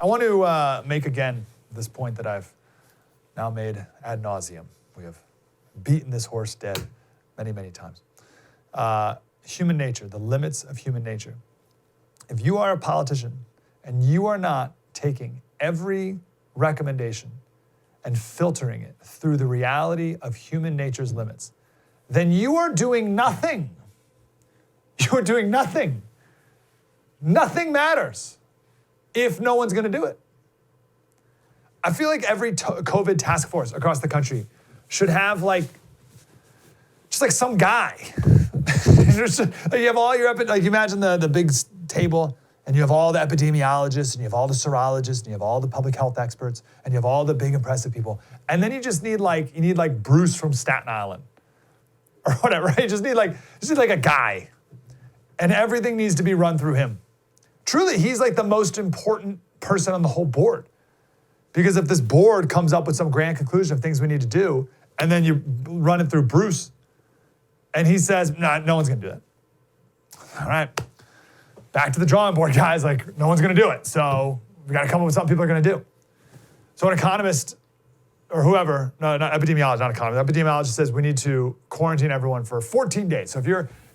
I want to make again this point that I've now made ad nauseum. We have beaten this horse dead many, many times. Human nature, the limits of human nature. If you are a politician and you are not taking every recommendation and filtering it through the reality of human nature's limits, then you are doing nothing. You are doing nothing. Nothing matters if no one's going to do it. I feel like every COVID task force across the country should have just like some guy. You have all your, like you imagine the big table and you have all the epidemiologists and you have all the serologists and you have all the public health experts and you have all the big impressive people. And then you just need like Bruce from Staten Island or whatever, right? You just need like a guy and everything needs to be run through him. Truly, he's like the most important person on the whole board. Because if this board comes up with some grand conclusion of things we need to do, and then you run it through Bruce, and he says, nah, no one's gonna do that. All right, back to the drawing board, guys. Like, no one's gonna do it. So we gotta come up with something people are gonna do. So an economist, or whoever, no, not epidemiologist, not economist, epidemiologist says we need to quarantine everyone for 14 days. So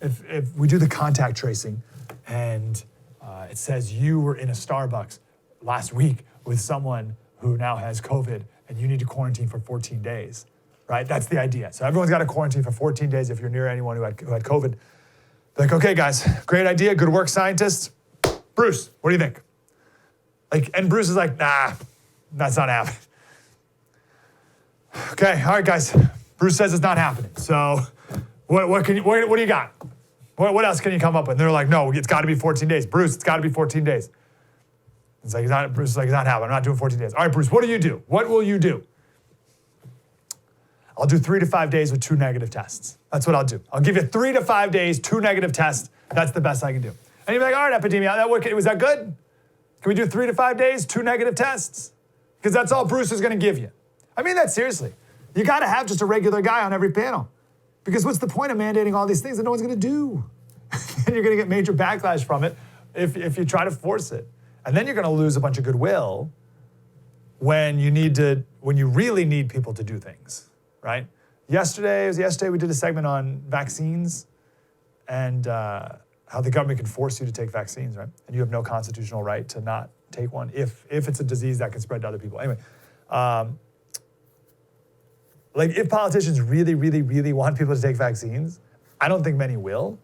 if we do the contact tracing, and it says you were in a Starbucks last week with someone who now has COVID, and you need to quarantine for 14 days, right? That's the idea. So everyone's got to quarantine for 14 days if you're near anyone who had COVID. Like, okay, guys, great idea, good work, scientists. Bruce, what do you think? And Bruce is like, nah, that's not happening. Okay, all right, guys. Bruce says it's not happening. So what do you got? What else can you come up with? And they're like, no, it's got to be 14 days. Bruce, it's got to be 14 days. It's like, Bruce is like, it's not happening. I'm not doing 14 days. All right, Bruce, what do you do? What will you do? I'll do 3 to 5 days with 2 negative tests. That's what I'll do. I'll give you 3 to 5 days, 2 negative tests. That's the best I can do. And you'll be like, all right, epidemiologist, was that good? Can we do 3 to 5 days, 2 negative tests? Because that's all Bruce is going to give you. I mean that seriously. You got to have just a regular guy on every panel. Because what's the point of mandating all these things that no one's going to do? And you're going to get major backlash from it if you try to force it. And then you're going to lose a bunch of goodwill when you really need people to do things, right? Yesterday we did a segment on vaccines and how the government can force you to take vaccines, right? And you have no constitutional right to not take one if it's a disease that can spread to other people. Anyway, if politicians really, really, really want people to take vaccines, I don't think many will.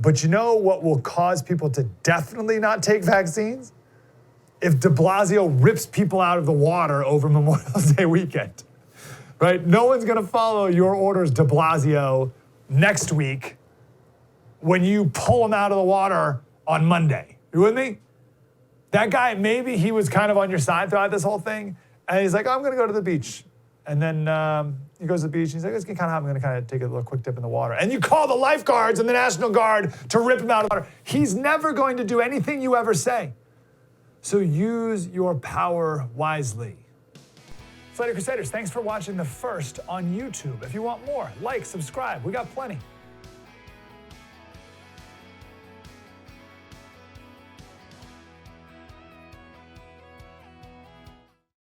But you know what will cause people to definitely not take vaccines? If de Blasio rips people out of the water over Memorial Day weekend, right? No one's gonna follow your orders, de Blasio, next week when you pull him out of the water on Monday. You with me? That guy, maybe he was kind of on your side throughout this whole thing, and he's like, oh, I'm gonna go to the beach. And then he goes to the beach, and he's like, it's kind of hot, I'm gonna kind of take a little quick dip in the water. And you call the lifeguards and the National Guard to rip him out of the water. He's never going to do anything you ever say. So use your power wisely. Slater Crusaders, thanks for watching the first on YouTube. If you want more, like, subscribe, we got plenty.